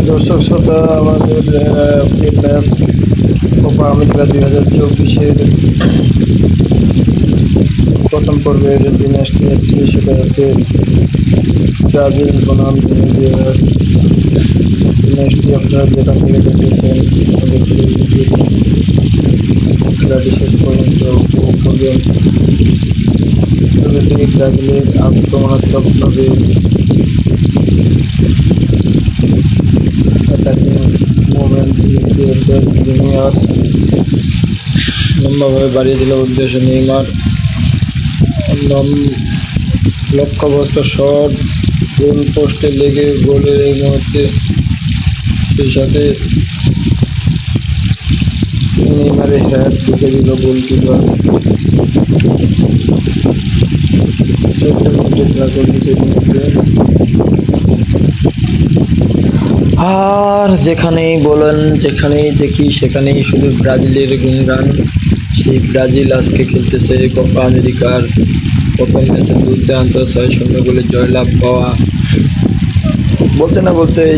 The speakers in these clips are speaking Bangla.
সুপ্রিয় দর্শক শ্রোতা, আমাদের আজকের ম্যাচ কোপা আমেরিকা 2024-এর প্রথম পর্বের যে ম্যাচটি হচ্ছে সেটা হচ্ছে ব্রাজিল বনাম ভেনেজুয়েলা। ম্যাচটি আপনারা যেখান থেকে দেখেছেন অবশ্যই খেলাটি শেষ পর্যন্ত উপভোগ করবেন। শুরু থেকে ব্রাজিলের আক্রমণাত্মকভাবে attacking movement Vinicius Junior লম্বাভাবে বাড়িয়ে দিল উদ্দেশ্যে নেইমার। লক্ষ্যবস্ত শট গোল পোস্টে লেগে গোলের এই মুহূর্তে, সেই সাথে নেইমারের হ্যাট ঢুকে দিল গোলকিপার। 70 মিনিটে খেলা চলতেছে। আর যেখানেই বলেন, যেখানেই দেখি সেখানেই শুধু ব্রাজিলের গুণগান। সেই ব্রাজিল আজকে খেলতেছে কোপা আমেরিকার প্রথম ম্যাচে দুর্দান্ত 6-0 গোলে জয়লাভ পাওয়া। বলতে না বলতেই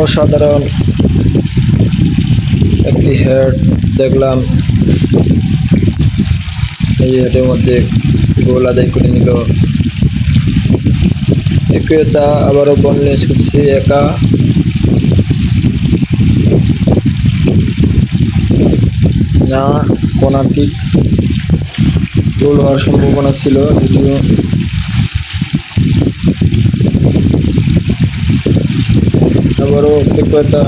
অসাধারণ একটি হেড দেখলাম। এই হেডের মধ্যে গোল আদায় করে নিল একুয়েতা। আবারও বললে ছুটছে একা, না কোনা কিক, গোল হওয়ার সম্ভাবনা ছিল যদিও। আবারও একুয়েতা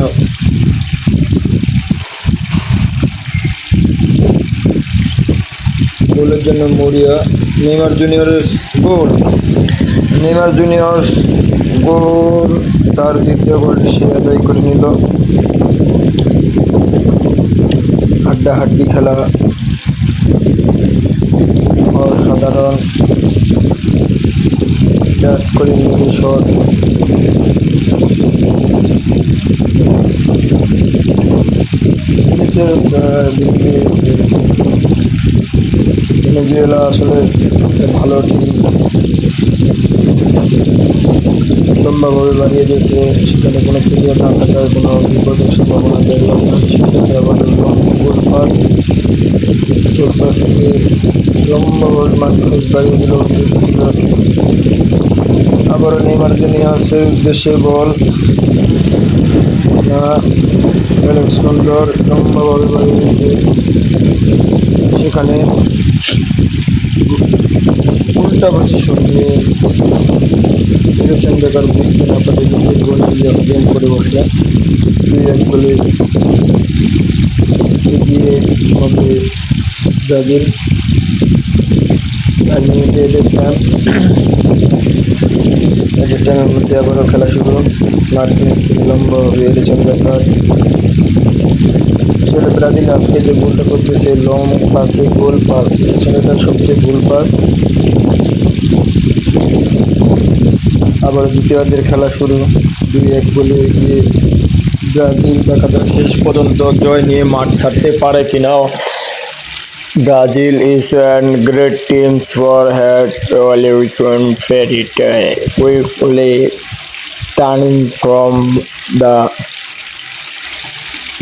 গোলের জন্য মরিয়া। নেইমার জুনিয়রের গোল, নেইমার জুনিয়র গোল, তার দ্বিতীয় গোলটি সে আদায় করে নিল। হাড্ডাহাড্ডি খেলা, অসাধারণ ব্যাট করে নিল শট। ভেনেজুয়েলা আসলে ভালো টিম, লম্বাভাবে বাড়িয়ে দিয়েছে, সেখানে কোনো প্লেয়ার না থাকার কোনো বিপদের সম্ভাবনা দেখলাম না। সেক্ষেত্রে আবার গোল পাস থেকে লম্বাভাবে মার্টিনেজ বাড়িয়ে দিল। আবারও নেইমার জুনিয়রের উদ্দেশ্যে বল, না অনেক সুন্দর লম্বাভাবে বাড়িয়ে দিয়েছে। সেখানে উল্টা পজিশন নিয়ে বেকার বুঝতে না পারে নিজের গোল দিয়ে গেম করে বসলেন। 2-1 গোলে এগিয়ে হবে ব্রাজিল। 4 মিনিটে এদের টাইম, এদের টাইমের মধ্যে আবারও খেলা শুরু। মার্টিনেজ থেকে লম্বাভাবে এলিসন বেকার। আসলে ব্রাজিল আজকে যে গোলটা করতেছে লং পাসে গোল পাস, ছেলেটার সবচেয়ে গোল পাস। আবার দ্বিতীয়ার্ধের খেলা শুরু, 2-1 গোলে এগিয়ে ব্রাজিল। দেখা যাক শেষ পর্যন্ত জয় নিয়ে মাঠ ছাড়তে পারে কিনা। Brazil is one great team for had evolution fairy tale. We play turning from the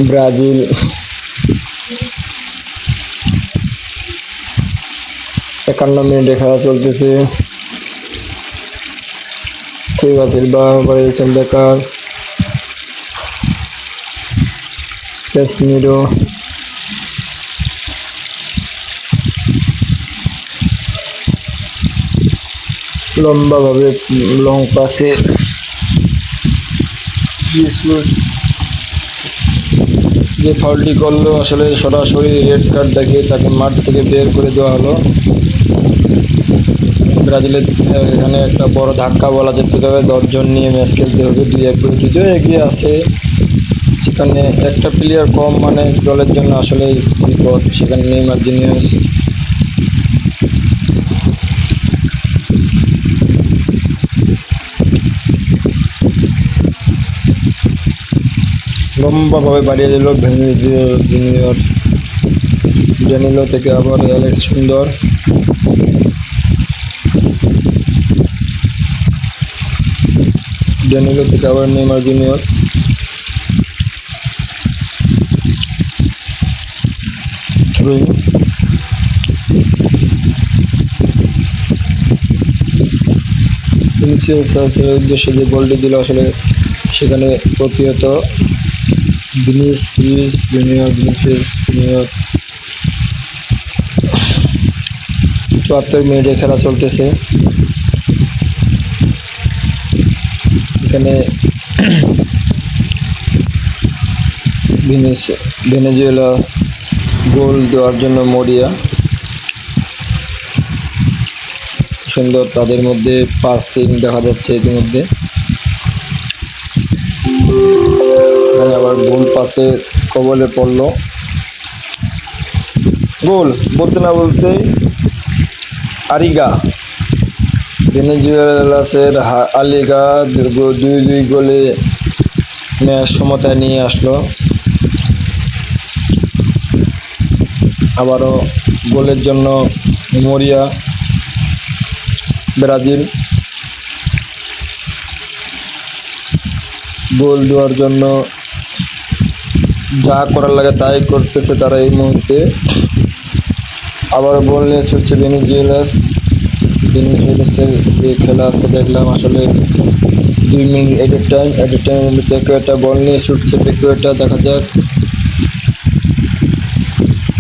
Brazil. 51 মিনিটে খেলা চলতেছে। ঠিক আছে, বাড়িয়েছেন বেকার, ক্যাসমিরো, লম্বাভাবে লং পাসে জিসুস যে ফাউলটি করলো, আসলে সরাসরি রেড কার্ড দেখিয়ে তাকে মাঠ থেকে বের করে দেওয়া হলো। ব্রাজিলের এখানে একটা বড় ধাক্কা বলা যেতে হবে। 10 জন নিয়ে ম্যাচ খেলতে হবে। 2-1 গোলে যদিও এগিয়ে আছে, সেখানে একটা প্লেয়ার কম মানে দলের জন্য আসলে বিপদ। সেখানে নেইমার জুনিয়র লম্বাভাবে বাড়িয়ে দিল জুনিয়র্স। ড্যানিলো থেকে আবার অ্যালেক্স সুন্দর, ড্যানিলো থেকে আবার নেইমার জুনিয়র। থ্রোয়িং, ভিনিসিয়াসের উদ্দেশ্যে যে বলটি দিল আসলে সেখানে প্রতিহত ভিনিসিয়াস জুনিয়র। 74 মিনিটে খেলা চলতেছে। এখানে ভেনেজুয়েলা গোল দেওয়ার জন্য মরিয়া সুন্দর, তাদের মধ্যে পাসিং দেখা যাচ্ছে ইতিমধ্যে। এখানে আবার ভুল পাসে কবলে পড়ল, গোল বলতে না বলতেই আরিগা ভেনেজুয়েলাসের আলিগা 2-2 গোলে ম্যাচ সমতায় নিয়ে আসলো। আবারও গোলের জন্য মরিয়া ব্রাজিল, গোল দেওয়ার জন্য যা করার লাগে তাই করতেছে তারা এই মুহূর্তে। আবারও বল নিয়ে ছুটছে ভেনেজুয়েলাসের যে খেলা আজকে দেখলাম আসলে 2 মিনিট এডেড টাইম পেকুয়েটা বল নিয়ে ছুটছে, পেকুয়েটা দেখা যাক,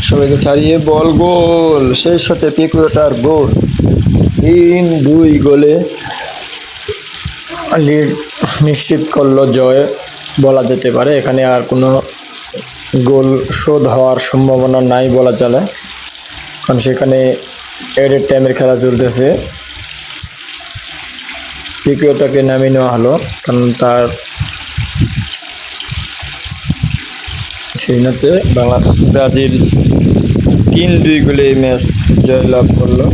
সবাইকে ছাড়িয়ে বল, গোল, সেই সাথে পেকুয়েটার গোল। 3-2 গোলে লিড নিশ্চিত করলো, জয় বলা যেতে পারে। এখানে আর কোনো গোল শোধ হওয়ার সম্ভাবনা নাই বলা চলে, কারণ সেখানে এডেড টাইমের খেলা চলতেছে। পিকুয়েটাকে নামিয়ে নেওয়া হলো, কারণ তার সেইনাতে ব্রাজিল 3-2 গোলে ম্যাচ জয়লাভ করলো।